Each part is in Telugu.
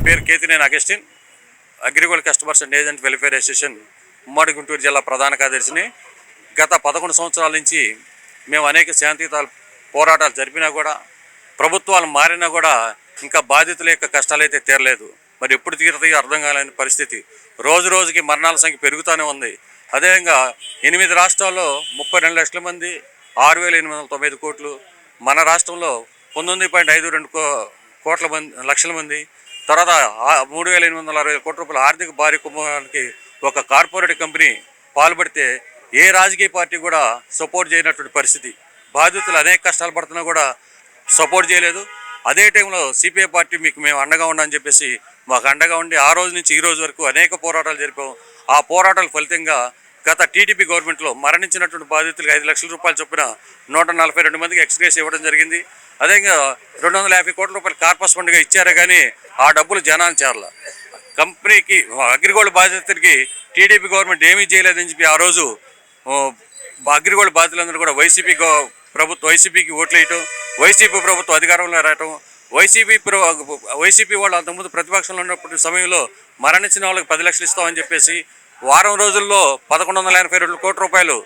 పేరు Ketineni Augustine, agriculture customers and agent welfare association ఉమ్మడి గుంటూరు జిల్లా ప్రధాన కార్యదర్శిని. గత 11 సంవత్సరాల నుంచి మేము అనేక శాంతియుత పోరాటాలు జరిపినా కూడా, ప్రభుత్వాలు మారినా కూడా ఇంకా బాధితుల యొక్క కష్టాలు అయితే తీరలేదు. మరి ఎప్పుడు తీరుతాయో అర్థం కాలేని పరిస్థితి. రోజు రోజుకి మరణాల సంఖ్య పెరుగుతూనే ఉంది. అదేవిధంగా 8 రాష్ట్రాల్లో 32 లక్షల మంది, 6,809 కోట్లు. మన రాష్ట్రంలో 19.52 లక్షల మంది. తర్వాత 3,860 కోట్ల రూపాయల ఆర్థిక భారీ కుంభానికి ఒక కార్పొరేట్ కంపెనీ పాల్పడితే ఏ రాజకీయ పార్టీ కూడా సపోర్ట్ చేయనటువంటి పరిస్థితి. బాధితులు అనేక కష్టాలు పడుతున్నా కూడా సపోర్ట్ చేయలేదు. అదే టైంలో సిపిఐ పార్టీ మేము అండగా ఉండని చెప్పేసి మాకు అండగా ఉండి ఆ రోజు నుంచి ఈ రోజు వరకు అనేక పోరాటాలు జరిపాము. ఆ పోరాటాల ఫలితంగా గత టీడీపీ గవర్నమెంట్లో మరణించినటువంటి బాధితులకు 5 లక్షల రూపాయలు చొప్పున 142 మందికి ఎక్స్గ్రేస్ ఇవ్వడం జరిగింది. అదేవిధంగా 250 కోట్ల రూపాయలు కార్పస్ ఫండ్గా ఇచ్చారే కానీ ఆ డబ్బులు జనాన్ని చేరల. కంపెనీకి అగ్రిగోల్డ్ బాధితులకి టీడీపీ గవర్నమెంట్ ఏమీ చేయలేదని చెప్పి ఆ రోజు అగ్రిగోల్డ్ బాధితులందరూ కూడా వైసీపీకి ఓట్లు వేయటం, వైసీపీ ప్రభుత్వం అధికారంలో రావటం, వైసీపీ వాళ్ళు అంతకుముందు ప్రతిపక్షంలో ఉన్నప్పుడు సమయంలో మరణించిన వాళ్ళకి 10 లక్షలు ఇస్తామని చెప్పేసి వారం రోజుల్లో 1,182 కోట్ల రూపాయలు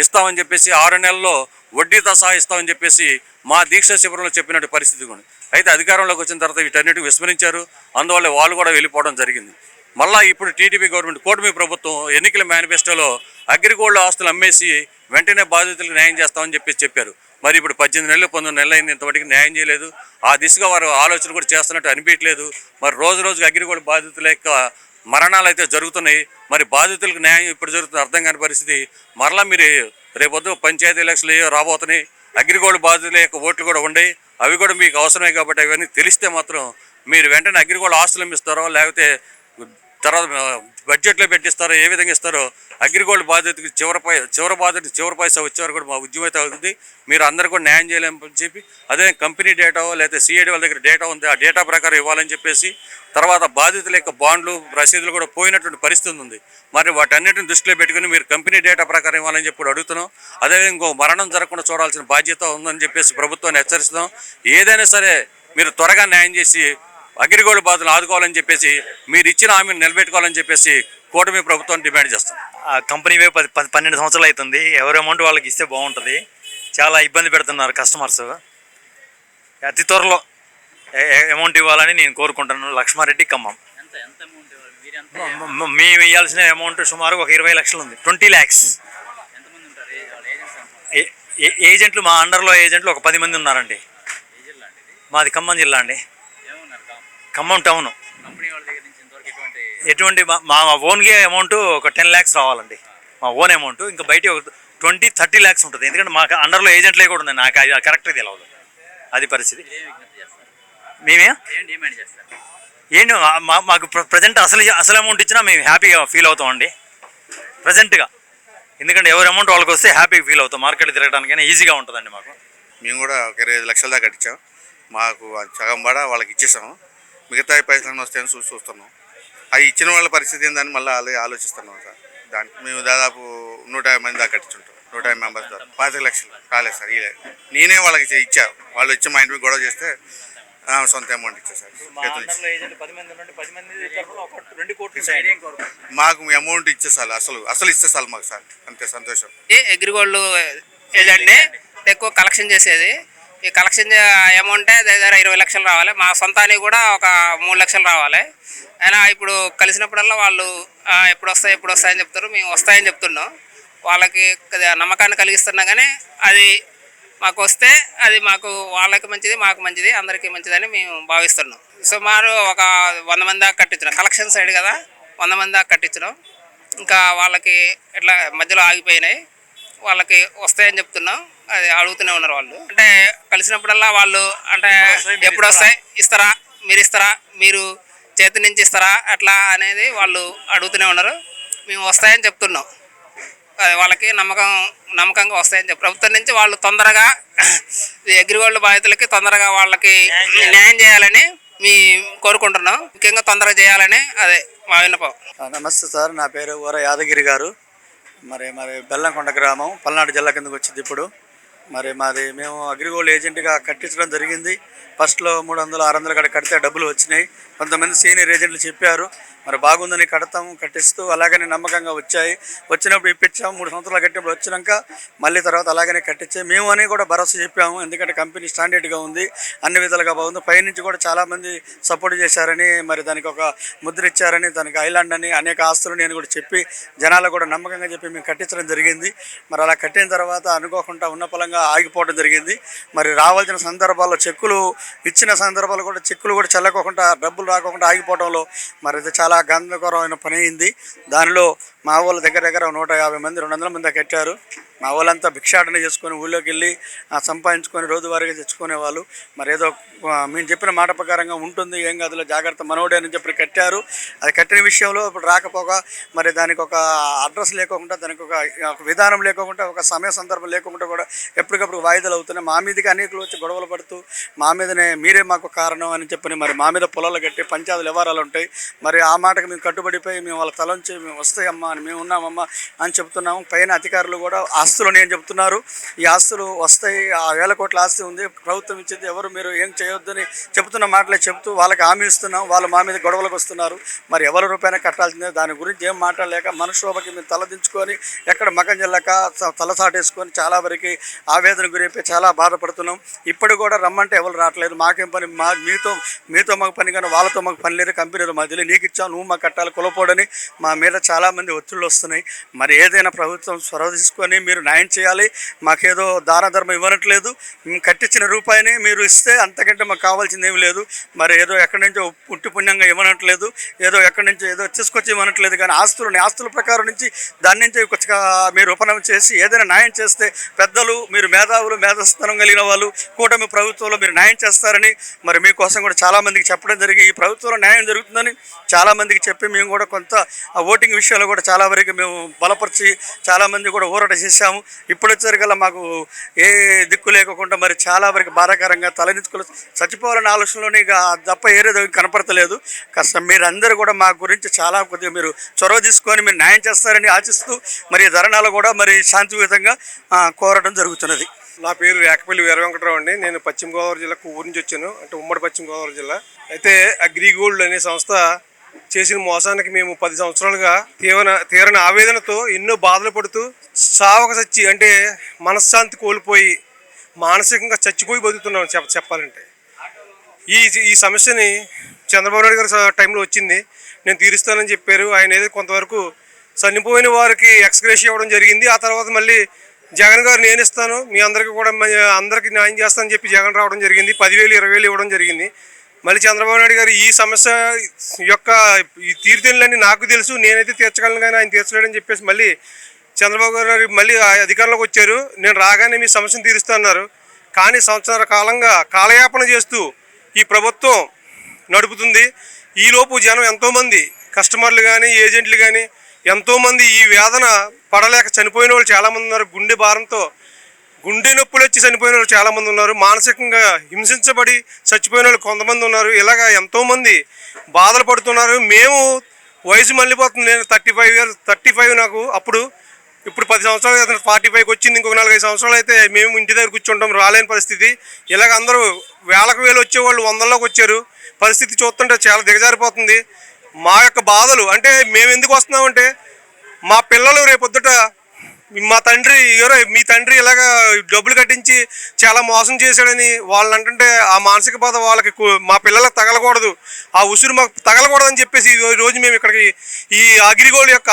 ఇస్తామని చెప్పేసి 6 నెలల్లో వడ్డీతో సహా ఇస్తామని చెప్పేసి మా దీక్ష శిబిరంలో చెప్పినట్టు పరిస్థితి కూడా. అయితే అధికారంలోకి వచ్చిన తర్వాత వీటన్నిటిని విస్మరించారు. అందువల్ల వాళ్ళు కూడా వెళ్ళిపోవడం జరిగింది. మళ్ళీ ఇప్పుడు టీడీపీ గవర్నమెంట్ కూటమి ప్రభుత్వం ఎన్నికల మేనిఫెస్టోలో అగ్రిగోల్డ్ ఆస్తులు అమ్మేసి వెంటనే బాధితులకు న్యాయం చేస్తామని చెప్పారు. మరి ఇప్పుడు 18 నెలలు 19 నెలలు అయింది, ఇంతవరకు న్యాయం చేయలేదు. ఆ దిశగా వారు ఆలోచన కూడా చేస్తున్నట్టు అనిపించలేదు. మరి రోజు రోజుకి అగ్రిగోల్డ్ బాధితుల యొక్క మరణాలు అయితే జరుగుతున్నాయి. మరి బాధితులకు న్యాయం ఇప్పుడు జరుగుతుంది అర్థం కాని పరిస్థితి. మరలా మీరు రేపొద్దు పంచాయతీ ఎలక్షన్లు రాబోతున్నాయి. అగ్రిగోల్డ్ బాధితుల యొక్క ఓట్లు కూడా ఉండయి. అవి కూడా మీకు అవసరమే కాబట్టి అవన్నీ తెలిస్తే మాత్రం మీరు వెంటనే అగ్రిగోల్డ్ ఆస్తులు అమ్మిస్తారో లేకపోతే తర్వాత బడ్జెట్లో పెట్టిస్తారో ఏ విధంగా ఇస్తారో అగ్రిగోల్డ్ బాధితుడికి చివరి పైసా వచ్చేవారు కూడా మా ఉద్యమం అయితే అవుతుంది. మీరు అందరూ కూడా న్యాయం చేయలేమని చెప్పి అదే కంపెనీ డేటా లేకపోతే సిఐడి వాళ్ళ దగ్గర డేటా ఉంది, ఆ డేటా ప్రకారం ఇవ్వాలని చెప్పేసి తర్వాత బాధితుల యొక్క బాండ్లు రసీదులు కూడా పోయినటువంటి పరిస్థితి ఉంది. మరి వాటన్నిటిని దృష్టిలో పెట్టుకుని మీరు కంపెనీ డేటా ప్రకారం ఇవ్వాలని చెప్పి అడుగుతున్నాం. అదేవిధంగా ఇంకో మరణం జరగకుండా చూడాల్సిన బాధ్యత ఉందని చెప్పేసి ప్రభుత్వాన్ని హెచ్చరిస్తున్నాం. ఏదైనా సరే మీరు త్వరగా న్యాయం చేసి అగ్రిగోల్డ్ బాధితులు ఆదుకోవాలని చెప్పేసి మీరు ఇచ్చిన హామీని నిలబెట్టుకోవాలని చెప్పేసి కూటమి ప్రభుత్వం డిమాండ్ చేస్తాం. కంపెనీ 12 సంవత్సరాలు అవుతుంది. ఎవరి అమౌంట్ వాళ్ళకి ఇస్తే బాగుంటుంది. చాలా ఇబ్బంది పెడుతున్నారు కస్టమర్స్. అతి త్వరలో అమౌంట్ ఇవ్వాలని నేను కోరుకుంటున్నాను. లక్ష్మారెడ్డి, ఖమ్మం. మేము ఇవ్వాల్సిన అమౌంట్ సుమారు ఒక 20 లక్షలు ఉంది. 20 lakhs. ఏజెంట్లు మా అండర్లో ఏజెంట్లు ఒక 10 మంది ఉన్నారండి. మాది ఖమ్మం జిల్లా అండి, ఖమ్మం టౌన్. ఎటువంటి మా ఓన్గా అమౌంట్ ఒక 10 lakhs రావాలండి, మా ఓన్ అమౌంట్. ఇంకా బయట ఒక 20-30 lakhs ఉంటుంది. ఎందుకంటే మాకు అండర్లో ఏజెంట్లే కూడా ఉంది. నాకు కరెక్ట్గా తెలియదు అది పరిస్థితి. మేమే ఏంటి మాకు ప్రజెంట్ అసలు అమౌంట్ ఇచ్చినా మేము హ్యాపీగా ఫీల్ అవుతామండి ప్రజెంట్గా. ఎందుకంటే ఎవరి అమౌంట్ వాళ్ళకి వస్తే హ్యాపీగా ఫీల్ అవుతాం. మార్కెట్ తిరగడానికైనా ఈజీగా ఉంటుందండి మాకు. మేము కూడా ఒక 25 లక్షల దాకా ఇచ్చాం. మాకు సగం పడ వాళ్ళకి ఇచ్చేసాము. మిగతా పైసలు వస్తాయని చూస్తున్నాం. అవి ఇచ్చిన వాళ్ళ పరిస్థితి ఏందని మళ్ళీ ఆలోచిస్తున్నాం సార్. దానికి మేము దాదాపు 150 మంది దాకా కట్టించుంటాం. 150 మెంబర్స్ దాకా 25 లక్షలు రాలేదు సార్. నేనే వాళ్ళకి ఇచ్చా. వాళ్ళు వచ్చి మా ఇంటికి గొడవ చేస్తే సొంత అమౌంట్ ఇచ్చా సార్. మాకు అమౌంట్ ఇచ్చే సార్, అసలు ఇచ్చే సార్ మాకు సార్. అంతే సంతోషం. అగ్రిగోల్డ్ ఏజెంట్ని ఎక్కువ కలెక్షన్ చేసేది. ఈ కలెక్షన్ అమౌంటే దగ్గర 20 లక్షలు రావాలి. మా సొంతానికి కూడా ఒక 3 లక్షలు రావాలి. అయినా ఇప్పుడు కలిసినప్పుడల్లా వాళ్ళు ఎప్పుడు వస్తాయని చెప్తారు. మేము వస్తాయని చెప్తున్నాం. వాళ్ళకి నమ్మకాన్ని కలిగిస్తున్నా కానీ అది మాకు వస్తే అది వాళ్ళకి మంచిది, మాకు మంచిది, అందరికీ మంచిదని మేము భావిస్తున్నాం. సుమారు ఒక 100 మంది దాకా కట్టించినాం. కలెక్షన్ సైడ్ కదా 100 మంది దాకా కట్టించినాం. ఇంకా వాళ్ళకి ఇట్లా మధ్యలో ఆగిపోయినాయి. వాళ్ళకి వస్తాయని చెప్తున్నాం. అది అడుగుతూనే ఉన్నారు వాళ్ళు. అంటే కలిసినప్పుడల్లా వాళ్ళు అంటే ఎప్పుడు వస్తాయి, ఇస్తారా, మీరు చేతి నుంచి ఇస్తారా అట్లా అనేది వాళ్ళు అడుగుతూనే ఉన్నారు. మేము వస్తాయని చెప్తున్నాం. వాళ్ళకి నమ్మకంగా వస్తాయని ప్రభుత్వం నుంచి వాళ్ళు తొందరగా అగ్రిగోల్డ్ బాధితులకి తొందరగా వాళ్ళకి న్యాయం చేయాలని కోరుకుంటున్నాం. ముఖ్యంగా తొందరగా చేయాలని అదే మా విన్నపం. నమస్తే సార్, నా పేరు వర యాదగిరి గారు. మరి బెల్లంకొండ గ్రామం పల్నాడు జిల్లా కిందకు వచ్చింది. ఇప్పుడు మరి మాది మేము అగ్రిగోల్డ్ ఏజెంట్గా కట్టించడం జరిగింది. ఫస్ట్లో 300, 600 కడ కడితే డబ్బులు వచ్చినాయి. కొంతమంది సీనియర్ ఏజెంట్లు చెప్పారు మరి బాగుందని కడతాము, కట్టిస్తూ అలాగనే నమ్మకంగా వచ్చాయి. వచ్చినప్పుడు ఇప్పించాము, 3 సంవత్సరాలు కట్టినప్పుడు వచ్చినాక మళ్ళీ తర్వాత అలాగనే కట్టించాయి. మేము అని కూడా భరోసా చెప్పాము, ఎందుకంటే కంపెనీ స్టాండర్డ్గా ఉంది, అన్ని విధాలుగా బాగుంది. పైనుంచి కూడా చాలామంది సపోర్ట్ చేశారని, మరి దానికి ఒక ముద్ర ఇచ్చారని, దానికి ఐలాండ్ అని అనేక ఆస్తులు నేను కూడా చెప్పి జనాలకు కూడా నమ్మకంగా చెప్పి మేము కట్టించడం జరిగింది. మరి అలా కట్టిన తర్వాత అనుకోకుండా ఉన్న పలంగా ఆగిపోవడం జరిగింది. మరి రావాల్సిన సందర్భాల్లో చెక్కులు ఇచ్చిన సందర్భాలు కూడా చెక్కులు కూడా చెల్లకోకుండా డబ్బులు రాకోకుండా ఆగిపోవడంలో మరి ఇది చాలా గందరగోళమైన పని అయింది. దానిలో మా వాళ్ళు దగ్గర 150 మంది 200 మంది కట్టారు. మా వాళ్ళంతా భిక్షాటన చేసుకొని ఊళ్ళోకి వెళ్ళి సంపాదించుకొని రోజువారీగా తెచ్చుకునేవాళ్ళు. మరి ఏదో మేము చెప్పిన మాట ప్రకారంగా ఉంటుంది, ఏం కాదులో జాగ్రత్త మనోడే అని చెప్పి కట్టారు. అది కట్టిన విషయంలో ఇప్పుడు రాకపోగా మరి దానికి ఒక అడ్రస్ లేకోకుండా, దానికి ఒక విధానం లేకోకుండా, ఒక సమయ సందర్భం లేకుండా కూడా ఎప్పటికప్పుడు వాయిదాలు అవుతున్నాయి. మా మీదకి అనేకులు వచ్చి గొడవలు పడుతూ మా మీదనే మీరే మాకు కారణం అని చెప్పని మరి మా మీద పొలాలు కట్టి పంచాయతీ వ్యవహారాలు ఉంటాయి. మరి ఆ మాటకు మేము కట్టుబడిపోయి మేము వాళ్ళ తలంచి మేము వస్తాయమ్మా అని మేము ఉన్నామమ్మా అని చెప్తున్నాము. పైన అధికారులు కూడా ఆస్తులు నేను చెప్తున్నారు, ఈ ఆస్తులు వస్తాయి, ఆ 1000 కోట్ల ఆస్తి ఉంది, ప్రభుత్వం ఇచ్చింది, ఎవరు మీరు ఏం చేయొద్దని చెప్తున్న మాటలే చెప్తూ వాళ్ళకి హామీ ఇస్తున్నాం. వాళ్ళు మా మీద గొడవలకు వస్తున్నారు. మరి ఎవరి రూపాయన కట్టాల్సిందే, దాని గురించి ఏం మాట్లాడలేక మనశోభకి మేము తలదించుకొని ఎక్కడ మకం చెల్లక తలసాటేసుకొని చాలా వరకు ఆవేదన గురైపోయి చాలా బాధపడుతున్నాం. ఇప్పుడు కూడా రమ్మంటే ఎవరు రావట్లేదు. మాకేం పని, మీతో మాకు పని కానీ వాళ్ళతో మాకు పని లేదు, కంపెనీలో మాకు తెలియదు, నీకు ఇచ్చావు నువ్వు మాకు కట్టాలి కులపోడని మా మీద చాలామంది ఒత్తిళ్ళు వస్తున్నాయి. మరి ఏదైనా ప్రభుత్వం చొరవ తీసుకొని మీరు న్యాయం చేయాలి. మాకేదో దాన ధర్మం ఇవ్వనట్లేదు, కట్టించిన రూపాయిని మీరు ఇస్తే అంతకంటే మాకు కావాల్సింది ఏమి లేదు. మరి ఏదో ఎక్కడి నుంచో పుట్టి పుణ్యంగా ఇవ్వనట్లేదు, ఏదో ఎక్కడి నుంచో ఏదో తీసుకొచ్చి ఇవ్వనట్లేదు. కానీ ఆస్తుల ప్రకారం నుంచి దాని నుంచి మీరు ఉపనయం చేసి ఏదైనా న్యాయం చేస్తే పెద్దలు, మీరు మేధావులు, మేధస్థానం కలిగిన వాళ్ళు కూటమి ప్రభుత్వంలో మీరు న్యాయం చేస్తారని మరి మీకోసం కూడా చాలామందికి చెప్పడం జరిగింది. ఈ ప్రభుత్వంలో న్యాయం జరుగుతుందని చాలామందికి చెప్పి మేము కూడా కొంత ఓటింగ్ విషయంలో కూడా చాలా వరకు మేము బలపరిచి చాలామంది కూడా ఊరట చేశాము. ఇప్పుడు వచ్చేసరికల్లా మాకు ఏ దిక్కు లేకుండా మరి చాలా వరకు బాధాకరంగా తలెత్తుకుని చచ్చిపోవాలనే ఆలోచనలోనే ఇక తప్ప ఏరేదో కనపడతలేదు. కాస్త మీరందరూ కూడా మా గురించి చాలా కొద్దిగా మీరు చొరవ తీసుకొని మీరు న్యాయం చేస్తారని ఆశిస్తూ మరి ధర్నాలు కూడా మరి శాంతియుతంగా కోరడం జరుగుతున్నది. నా పేరు రేకపల్లి వీర వెంకటరావు అండి. నేను పశ్చిమ గోదావరి జిల్లా ఊరు నుంచి వచ్చాను, అంటే ఉమ్మడి పశ్చిమ గోదావరి జిల్లా. అయితే అగ్రిగోల్డ్ అనే సంస్థ చేసిన మోసానికి మేము 10 సంవత్సరాలుగా తీరని ఆవేదనతో ఎన్నో బాధలు పడుతూ సావక చచ్చి, అంటే మనశ్శాంతి కోల్పోయి మానసికంగా చచ్చిపోయి బతుకుతున్నాం చెప్పాలంటే. ఈ సమస్యని చంద్రబాబు నాయుడు గారి టైంలో వచ్చింది, నేను తీరుస్తానని చెప్పారు. ఆయన ఏదో కొంతవరకు చనిపోయిన వారికి ఎక్స్గ్రేషియా ఇవ్వడం జరిగింది. ఆ తర్వాత మళ్ళీ జగన్ గారు నేను ఇస్తాను, మీ అందరికీ కూడా అందరికీ న్యాయం చేస్తానని చెప్పి జగన్ రావడం జరిగింది. 10,000, 20,000 ఇవ్వడం జరిగింది. మళ్ళీ చంద్రబాబు నాయుడు గారు ఈ సమస్య యొక్క ఈ తీరుతెన్నులన్నీ నాకు తెలుసు, నేనైతే తీర్చగలను కానీ ఆయన తీర్చలేడని చెప్పేసి మళ్ళీ చంద్రబాబు గారు మళ్ళీ అధికారంలోకి వచ్చారు. నేను రాగానే మీ సమస్యను తీరుస్తా అన్నారు. కానీ సంవత్సరాల కాలంగా కాలయాపన చేస్తూ ఈ ప్రభుత్వం నడుపుతుంది. ఈలోపు జనం ఎంతోమంది కస్టమర్లు కానీ ఏజెంట్లు కానీ ఎంతోమంది ఈ వేదన పడలేక చనిపోయిన వాళ్ళు చాలామంది ఉన్నారు. గుండె భారంతో గుండె నొప్పులు వచ్చి చనిపోయిన వాళ్ళు చాలామంది ఉన్నారు. మానసికంగా హింసించబడి చచ్చిపోయిన వాళ్ళు కొంతమంది ఉన్నారు. ఇలాగ ఎంతోమంది బాధలు పడుతున్నారు. మేము వయసు మళ్ళీపోతుంది. నేను 35 నాకు అప్పుడు. ఇప్పుడు 10 సంవత్సరాలు 45కి వచ్చింది. ఇంకొక 4-5 సంవత్సరాలు అయితే మేము ఇంటి దగ్గర కూర్చుంటాం, రాలేని పరిస్థితి. ఇలాగ అందరూ వేలకు వేలు వచ్చేవాళ్ళు 100లోకి వచ్చారు. పరిస్థితి చూస్తుంటే చాలా దిగజారిపోతుంది. మా యొక్క బాధలు అంటే మేము ఎందుకు వస్తున్నామంటే మా పిల్లలు రేపొద్దుట మా తండ్రి మీ తండ్రి ఇలాగా డబ్బులు కట్టించి చాలా మోసం చేశాడని వాళ్ళు అంటే ఆ మానసిక బాధ వాళ్ళకి మా పిల్లలకు తగలకూడదు, ఆ ఉసురు మాకు తగలకూడదని చెప్పేసి ఈరోజు మేము ఇక్కడికి ఈ అగ్రిగోల్డ్ యొక్క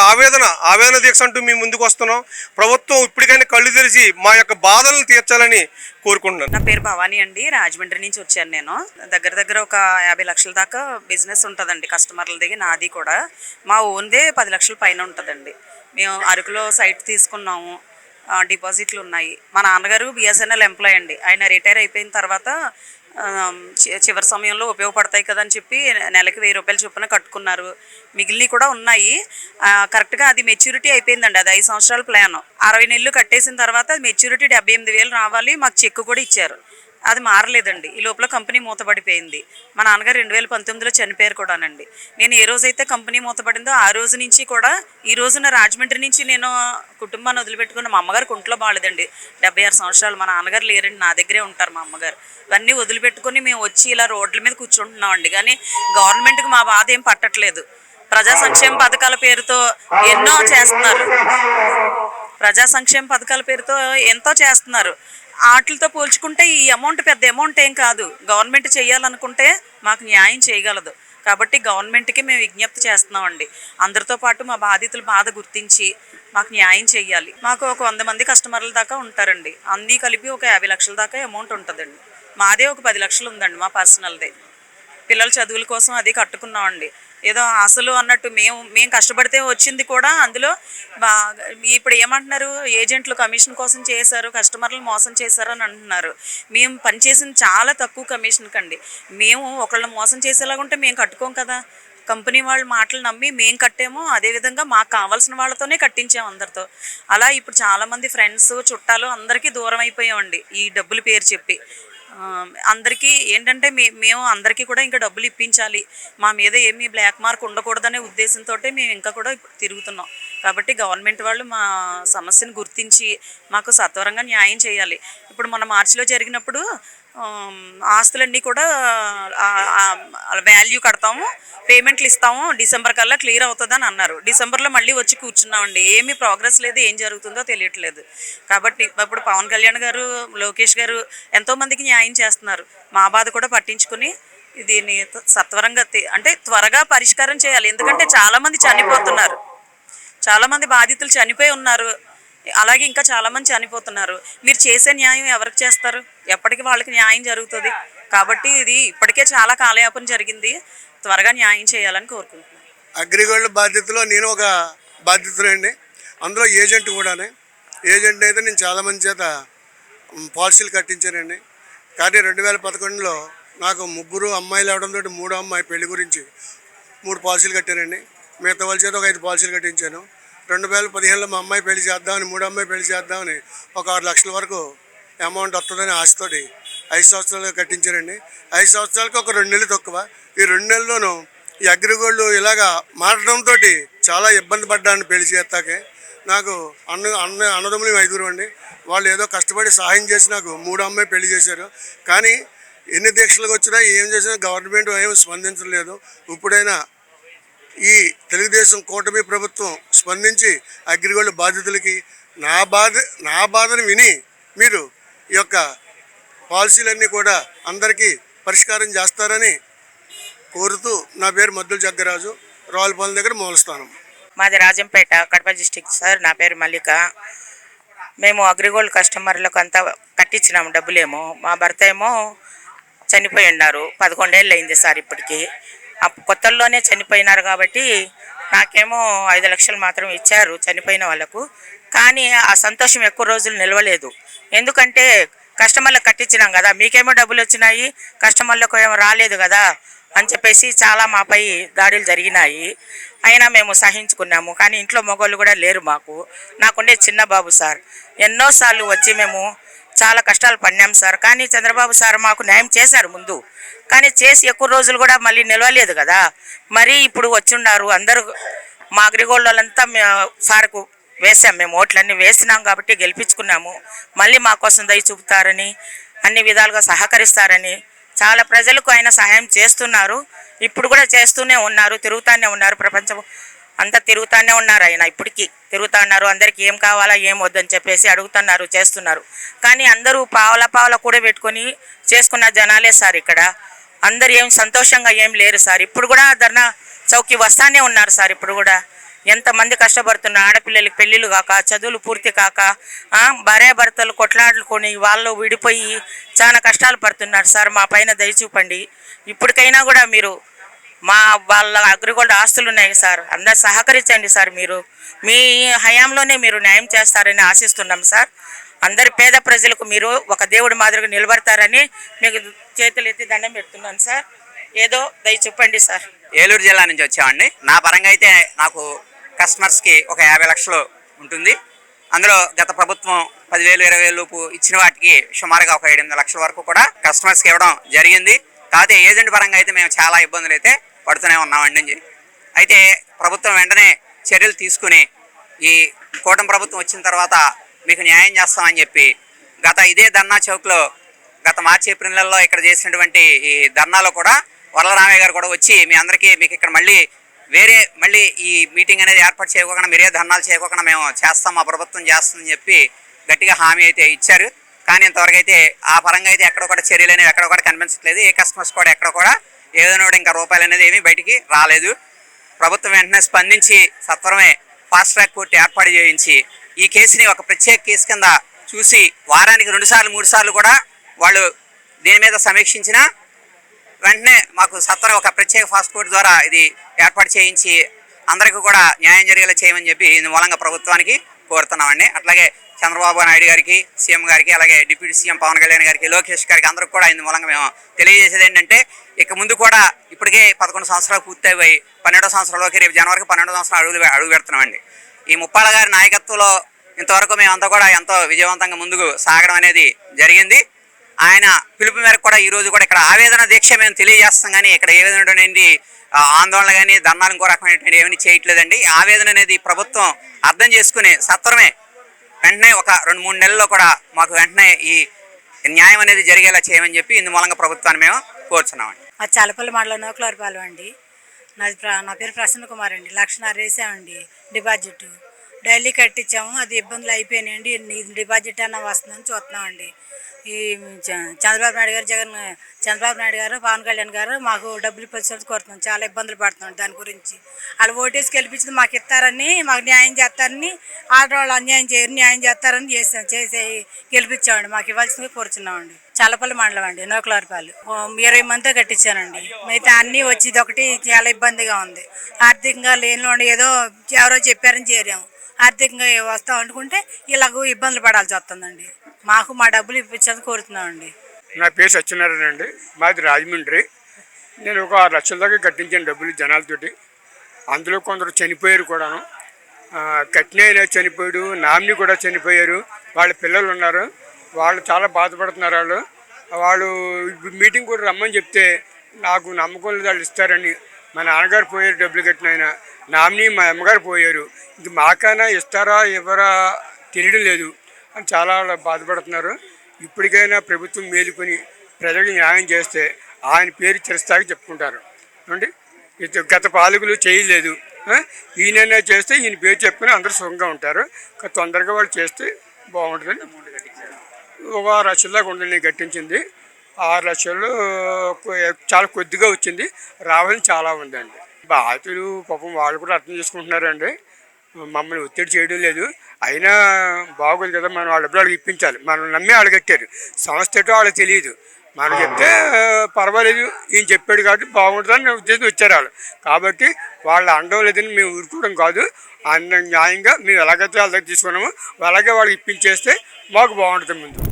ఆవేదన దీక్ష అంటూ మేము ముందుకు వస్తున్నాం. ప్రభుత్వం ఇప్పటికైనా కళ్ళు తెరిచి మా యొక్క బాధలను తీర్చాలని కోరుకుంటున్నాను. నా పేరు భవానీ అండి, రాజమండ్రి నుంచి వచ్చాను. నేను దగ్గర ఒక 50 లక్షల దాకా బిజినెస్ ఉంటుందండి కస్టమర్ల దగ్గర. నాది కూడా మా ఓన్దే 10 లక్షల పైన ఉంటుందండి. మేము అరకులో సైట్ తీసుకున్నాము, డిపాజిట్లు ఉన్నాయి. మా నాన్నగారు బిఎస్ఎన్ఎల్ ఎంప్లాయ్ అండి. ఆయన రిటైర్ అయిపోయిన తర్వాత చివరి సమయంలో ఉపయోగపడతాయి కదా అని చెప్పి నెలకి 1000 రూపాయలు చొప్పున కట్టుకున్నారు. మిగిలినవి కూడా ఉన్నాయి. కరెక్ట్గా అది మెచ్యూరిటీ అయిపోయిందండి. అది 5 సంవత్సరాల ప్లాన్. 60 నెలలు కట్టేసిన తర్వాత మెచ్యూరిటీ 78,000 రావాలి. మాకు చెక్ కూడా ఇచ్చారు. అది మారలేదండి. ఈ లోపల కంపెనీ మూతపడిపోయింది. మా నాన్నగారు 2019లో చనిపోయారు కూడానండి. నేను ఏ రోజైతే కంపెనీ మూతపడిందో ఆ రోజు నుంచి కూడా ఈ రోజున రాజమండ్రి నుంచి నేను కుటుంబాన్ని వదిలిపెట్టుకున్న మా అమ్మగారికి ఒంట్లో బాగాలేదండి. 76 సంవత్సరాలు. మా నాన్నగారు లేరండి, నా దగ్గరే ఉంటారు మా అమ్మగారు. ఇవన్నీ వదిలిపెట్టుకొని మేము వచ్చి ఇలా రోడ్ల మీద కూర్చుంటున్నామండి. కానీ గవర్నమెంట్కి మా బాధ ఏం పట్టట్లేదు. ప్రజా సంక్షేమ పథకాల పేరుతో ఎన్నో చేస్తున్నారు. ప్రజా సంక్షేమ పథకాల పేరుతో ఎంతో చేస్తున్నారు. వాటితో పోల్చుకుంటే ఈ అమౌంట్ పెద్ద అమౌంట్ ఏం కాదు. గవర్నమెంట్ చేయాలనుకుంటే మాకు న్యాయం చేయగలదు. కాబట్టి గవర్నమెంట్కి మేము విజ్ఞప్తి చేస్తున్నామండి. అందరితో పాటు మా బాధితుల బాధ గుర్తించి మాకు న్యాయం చేయాలి. మాకు ఒక 100 మంది కస్టమర్ల దాకా ఉంటారండి. అన్నీ కలిపి ఒక 50 లక్షల దాకా అమౌంట్ ఉంటుందండి. మాదే ఒక 10 లక్షలు ఉందండి, మా పర్సనల్దే. పిల్లల చదువుల కోసం అది కట్టుకున్నామండి. ఏదో ఆశలు అన్నట్టు మేము కష్టపడితే వచ్చింది కూడా అందులో ఇప్పుడు ఏమంటున్నారు, ఏజెంట్లు కమిషన్ కోసం చేశారు, కస్టమర్లు మోసం చేశారు అని అంటున్నారు. మేము పనిచేసింది చాలా తక్కువ కమిషన్ కండి. మేము ఒకళ్ళని మోసం చేసేలాగా ఉంటే మేము కట్టుకోం కదా. కంపెనీ వాళ్ళ మాటలు నమ్మి మేము కట్టాము. అదేవిధంగా మాకు కావాల్సిన వాళ్ళతోనే కట్టించాము అందరితో. అలా ఇప్పుడు చాలామంది ఫ్రెండ్స్ చుట్టాలు అందరికీ దూరం అయిపోయామండి ఈ డబ్బుల పేరు చెప్పి. అందరికీ ఏంటంటే మేము అందరికీ కూడా ఇంకా డబ్బులు ఇప్పించాలి, మా మీద ఏమీ బ్లాక్ మార్క్ ఉండకూడదనే ఉద్దేశంతో మేము ఇంకా కూడా తిరుగుతున్నాం. కాబట్టి గవర్నమెంట్ వాళ్ళు మా సమస్యను గుర్తించి మాకు సత్వరంగా న్యాయం చేయాలి. ఇప్పుడు మన మార్చిలో జరిగినప్పుడు ఆస్తులన్నీ కూడా వాల్యూ కడతాము, పేమెంట్లు ఇస్తాము, డిసెంబర్ కల్లా క్లియర్ అవుతుందని అన్నారు. డిసెంబర్లో మళ్ళీ వచ్చి కూర్చున్నామండి. ఏమీ ప్రోగ్రెస్ లేదు, ఏం జరుగుతుందో తెలియట్లేదు. కాబట్టి ఇప్పుడు పవన్ కళ్యాణ్ గారు, లోకేష్ గారు ఎంతోమందికి న్యాయం చేస్తున్నారు. మా బాధ కూడా పట్టించుకుని దీన్ని సత్వరంగా అంటే త్వరగా పరిష్కారం చేయాలి. ఎందుకంటే చాలామంది చనిపోతున్నారు, చాలామంది బాధితులు చనిపోయి ఉన్నారు. అలాగే ఇంకా చాలామంది చనిపోతున్నారు. మీరు చేసే న్యాయం ఎవరికి చేస్తారు? ఎప్పటికీ వాళ్ళకి న్యాయం జరుగుతుంది. కాబట్టి ఇది ఇప్పటికే చాలా కాలయాపన జరిగింది. త్వరగా న్యాయం చేయాలని కోరుకుంటున్నాను. అగ్రిగోల్డ్ బాధ్యతలో నేను ఒక బాధ్యతనండి. అందులో ఏజెంట్ కూడానే. ఏజెంట్ అయితే నేను చాలామంది చేత పాలసీలు కట్టించానండి. కానీ 2011లో నాకు 3 అమ్మాయిలు అవడంతో 3వ అమ్మాయి పెళ్లి గురించి 3 పాలసీలు కట్టానండి. మిగతా వాళ్ళ చేత ఒక 5 పాలసీలు కట్టించాను. 2015లో మా అమ్మాయి పెళ్లి చేద్దామని, 3వ అమ్మాయి పెళ్లి చేద్దామని ఒక 6 లక్షల వరకు అమౌంట్ వస్తుందని ఆశతోటి 5 సంవత్సరాలుగా కట్టించానండి. 5 సంవత్సరాలకు ఒక 2 నెలలు తక్కువ. ఈ 2 నెలల్లోనూ ఈ అగ్రిగోల్డ్ ఇలాగా మారడంతో చాలా ఇబ్బంది పడ్డాను. పెళ్లి చేస్తాకే నాకు అన్నదమ్ములు 5 అండి. వాళ్ళు ఏదో కష్టపడి సహాయం చేసి నాకు 3వ అమ్మాయి పెళ్లి చేశారు. కానీ ఎన్ని దీక్షలకు వచ్చినా ఏం చేసినా గవర్నమెంట్ ఏమి స్పందించలేదు. ఇప్పుడైనా ఈ తెలుగుదేశం కూటమి ప్రభుత్వం స్పందించి అగ్రిగోల్డ్ బాధితులకి నా బాధను విని మీరు ఈ యొక్క పాలసీలన్నీ కూడా అందరికీ పరిష్కారం చేస్తారని కోరుతూ, నా పేరు మద్దుల జగ్గరాజు, రావులపాలెం దగ్గర మూలస్థానం. మాది రాజంపేట, కడప డిస్టిక్ సార్. నా పేరు మల్లిక. మేము అగ్రిగోల్డ్ కస్టమర్లకు అంతా కట్టించినాము డబ్బులేమో. మా భర్త ఏమో చనిపోయి ఉన్నారు. 11 ఏళ్ళు అయింది సార్ ఇప్పటికి. కొత్తల్లోనే చనిపోయినారు కాబట్టి నాకేమో 5 లక్షలు మాత్రం ఇచ్చారు చనిపోయిన వాళ్ళకు. కానీ ఆ సంతోషం ఎక్కువ రోజులు నిలవలేదు. ఎందుకంటే కస్టమర్లకు కట్టించినాం కదా, మీకేమో డబ్బులు వచ్చినాయి, కస్టమర్లకు ఏమో రాలేదు కదా అని చెప్పేసి చాలా మాపై దాడులు జరిగినాయి. అయినా మేము సహించుకున్నాము. కానీ ఇంట్లో మగవాళ్ళు కూడా లేరు మాకు. నాకుండే చిన్న బాబు సార్. ఎన్నోసార్లు వచ్చి మేము చాలా కష్టాలు పడినాం సార్. కానీ చంద్రబాబు సార్ మాకు న్యాయం చేశారు ముందు. కానీ చేసి ఎక్కువ రోజులు కూడా మళ్ళీ నిలవలేదు కదా. మరి ఇప్పుడు వచ్చిన్నారు అందరూ. మా అగ్రిగోల్డ్ వాళ్ళంతా సార్కు వేసాం, మేము ఓట్లన్నీ వేసినాం కాబట్టి గెలిపించుకున్నాము. మళ్ళీ మా కోసం దయ చూపుతారని, అన్ని విధాలుగా సహకరిస్తారని చాలా ప్రజలకు ఆయన సహాయం చేస్తున్నారు. ఇప్పుడు కూడా చేస్తూనే ఉన్నారు, తిరుగుతూనే ఉన్నారు. ప్రపంచం అంతా తిరుగుతూనే ఉన్నారు. ఆయన ఇప్పటికీ తిరుగుతూ ఉన్నారు. అందరికీ ఏం కావాలా ఏం వద్దని చెప్పేసి అడుగుతున్నారు, చేస్తున్నారు. కానీ అందరూ పావల కూడా పెట్టుకొని చేసుకున్న జనాలే సార్. ఇక్కడ అందరు ఏం సంతోషంగా ఏం లేరు సార్. ఇప్పుడు కూడా ధర్నా చౌకీ వస్తానే ఉన్నారు సార్. ఇప్పుడు కూడా ఎంతమంది కష్టపడుతున్నారు. ఆడపిల్లలకి పెళ్ళిళ్ళు కాక, చదువులు పూర్తి కాక, భార్యాభర్తలు కొట్లాడుకొని వాళ్ళు విడిపోయి చాలా కష్టాలు పడుతున్నారు సార్. మా పైన దయ చూపండి. ఇప్పటికైనా కూడా మీరు వాళ్ళ అగ్రిగోల్డ్ ఆస్తులు ఉన్నాయి సార్, అందరు సహకరించండి సార్. మీరు మీ హయాంలోనే మీరు న్యాయం చేస్తారని ఆశిస్తున్నాం సార్. అందరి పేద ప్రజలకు మీరు ఒక దేవుడి మాదిరిగా నిలబడతారని మీకు చేతులు ఎత్తి దండం పెడుతున్నాను సార్. ఏదో దయ చెప్పండి సార్. ఏలూరు జిల్లా నుంచి వచ్చామండి. నా పరంగా అయితే నాకు కస్టమర్స్కి ఒక 50 లక్షలు ఉంటుంది. అందులో గత ప్రభుత్వం 10,000 20,000 లోపు ఇచ్చిన వాటికి సుమారుగా ఒక 8 లక్షల వరకు కూడా కస్టమర్స్కి ఇవ్వడం జరిగింది. కాకపోతే ఏజెంట్ పరంగా అయితే మేము చాలా ఇబ్బందులు అయితే పడుతూనే ఉన్నామండి. అయితే ప్రభుత్వం వెంటనే చర్యలు తీసుకుని ఈ కూటమి ప్రభుత్వం వచ్చిన తర్వాత మీకు న్యాయం చేస్తామని చెప్పి గత ఇదే ధర్నా చౌక్లో గత మార్చి ఏప్రిల్ నెలలో ఇక్కడ చేసినటువంటి ఈ ధర్నాలో కూడా వరలరామయ్య గారు కూడా వచ్చి మీ అందరికీ మీకు ఇక్కడ మళ్ళీ ఈ మీటింగ్ అనేది ఏర్పాటు చేయకుండా మీరే ధర్నాలు చేయకుండా మేము చేస్తాం, మా ప్రభుత్వం చేస్తుందని చెప్పి గట్టిగా హామీ అయితే ఇచ్చారు. కానీ ఇంతవరకు అయితే ఆ పరంగా అయితే ఎక్కడ కూడా చర్యలు అనేవి ఎక్కడ కూడా కనిపించట్లేదు. ఏ కస్టమర్స్ కూడా ఎక్కడ కూడా ఏదైనా ఇంకా రూపాయలు అనేది ఏమీ బయటికి రాలేదు. ప్రభుత్వం వెంటనే స్పందించి సత్వరమే ఫాస్ట్ ట్రాక్ కోర్టు ఏర్పాటు చేయించి ఈ కేసుని ఒక ప్రత్యేక కేసు కింద చూసి వారానికి 2 సార్లు 3 సార్లు కూడా వాళ్ళు దీని మీద సమీక్షించిన వెంటనే మాకు సత్వరం ఒక ప్రత్యేక ఫాస్ట్ కోర్టు ద్వారా ఇది ఏర్పాటు చేయించి అందరికీ కూడా న్యాయం జరిగేలా చేయమని చెప్పి ఇందు మూలంగా ప్రభుత్వానికి కోరుతున్నామండి. అట్లాగే చంద్రబాబు నాయుడు గారికి, సీఎం గారికి, అలాగే డిప్యూటీ సీఎం పవన్ కళ్యాణ్ గారికి, లోకేష్ గారికి అందరికి కూడా ఇందు మూలంగా మేము తెలియజేసేది ఏంటంటే ఇక ముందు కూడా ఇప్పటికే 11 సంవత్సరాలు పూర్తయిపోయి 12వ సంవత్సరంలోకి రేపు జనవరికి 12వ సంవత్సరం అడుగు పెడుతున్నామండి. ఈ ముప్పాళ్ళ గారి నాయకత్వంలో ఇంతవరకు మేమంతా కూడా ఎంతో విజయవంతంగా ముందుకు సాగడం అనేది జరిగింది. ఆయన పిలుపు మేరకు కూడా ఈరోజు కూడా ఇక్కడ ఆవేదన దీక్ష మేము తెలియజేస్తాం, కానీ ఇక్కడ ఏ విధమైనటువంటి ఆందోళన కానీ ధర్నాలు ఇంకో రకమైనటువంటి ఏమీ చేయట్లేదండి. ఈ ఆవేదన అనేది ప్రభుత్వం అర్థం చేసుకుని సత్వరమే వెంటనే ఒక 2-3 నెలల్లో కూడా మాకు వెంటనే ఈ న్యాయం అనేది జరిగేలా చేయమని చెప్పి ఇందు మూలంగా ప్రభుత్వాన్ని మేము కోరుచున్నామండి. మా చాలపల్లి మండలం నోకులవారిపాలెం అండి. నా పేరు ప్రసన్న కుమార్ అండి. 1,00,000 వేసామండి డిపాజిట్. డైలీ కట్టించాము, అది ఇబ్బందులు అయిపోయినాయండి. డిపాజిట్ అన్న వస్తుందని చూస్తున్నామండి. ఈ చంద్రబాబు నాయుడు గారు పవన్ కళ్యాణ్ గారు మాకు డబ్బులు ఇప్పించాలని కోరుతున్నాం. చాలా ఇబ్బందులు పడుతున్నాం దాని గురించి. వాళ్ళు ఓటేసి గెలిపించింది మాకు ఇస్తారని, మాకు న్యాయం చేస్తారని, ఆడవాళ్ళు అన్యాయం చేయరు న్యాయం చేస్తారని చేసి గెలిపించామండి. మాకు ఇవ్వాల్సిందిగా కోరుచున్నామండి. చల్లపల్లి మండలం అండి, నోకులవారిపాలెం. 20 మందితో కట్టించానండి. మిగతా అన్నీ వచ్చి ఇదొకటి చాలా ఇబ్బందిగా ఉంది. ఆర్థికంగా లేని ఏదో ఎవరో చెప్పారని చేరాము. ఆర్థికంగా వస్తాం అనుకుంటే ఇలాగ ఇబ్బందులు పడాల్సి వస్తుందండి. మాకు మా డబ్బులు ఇప్పించాలని కోరుతున్నామండి. నా పేరు సత్యనారాయణ అండి. మాది రాజమండ్రి. నేను ఒక 6 లక్షల దాకా కట్టించాను డబ్బులు జనాలతోటి. అందులో కొందరు చనిపోయారు కూడాను. కట్టిన చనిపోయాడు, నామిని కూడా చనిపోయారు. వాళ్ళ పిల్లలు ఉన్నారు, వాళ్ళు చాలా బాధపడుతున్నారు. వాళ్ళు మీటింగ్ కూడా రమ్మని చెప్తే నాకు నమ్మకం లేదు వాళ్ళు ఇస్తారని. మా నాన్నగారు పోయారు డబ్బులు కట్టిన ఆయన, నామిని మా అమ్మగారు పోయారు. ఇంక మాకైనా ఇస్తారా ఇవ్వరా తెలియడం లేదు అని చాలా బాధపడుతున్నారు. ఇప్పటికైనా ప్రభుత్వం మేలుకొని ప్రజలకు న్యాయం చేస్తే ఆయన పేరు చిరస్థాయికి చెప్పుకుంటారు అండి. గత పాలకులు చేయలేదు, ఈయనైనా చేస్తే ఈయన పేరు చెప్పుకొని అందరూ సుఖంగా ఉంటారు. తొందరగా వాళ్ళు చేస్తే బాగుంటుందని. ఒక 6 లక్షల దాకా ఉండండి నేను కట్టించింది. 6 లక్షలు చాలా కొద్దిగా వచ్చింది, రావాలని చాలా ఉందండి. బాధితులు పాపం వాళ్ళు కూడా అర్థం చేసుకుంటున్నారండి. మమ్మల్ని ఒత్తిడి చేయడం లేదు. అయినా బాగోదు కదా, మనం వాళ్ళ డబ్బులు వాళ్ళకి ఇప్పించాలి. మనం నమ్మి వాళ్ళు కట్టారు. సంస్థ ఏంటో వాళ్ళకి తెలియదు. మనం చెప్తే పర్వాలేదు, ఈయన చెప్పాడు కాబట్టి బాగుంటుందని ఉద్దేశం వచ్చారు వాళ్ళు. కాబట్టి వాళ్ళ అండం లేదని మేము ఊరుకోవడం కాదు, న్యాయంగా మేము ఎలాగైతే వాళ్ళ దగ్గర తీసుకున్నామో అలాగే వాళ్ళకి ఇప్పించేస్తే మాకు బాగుంటుంది ముందు.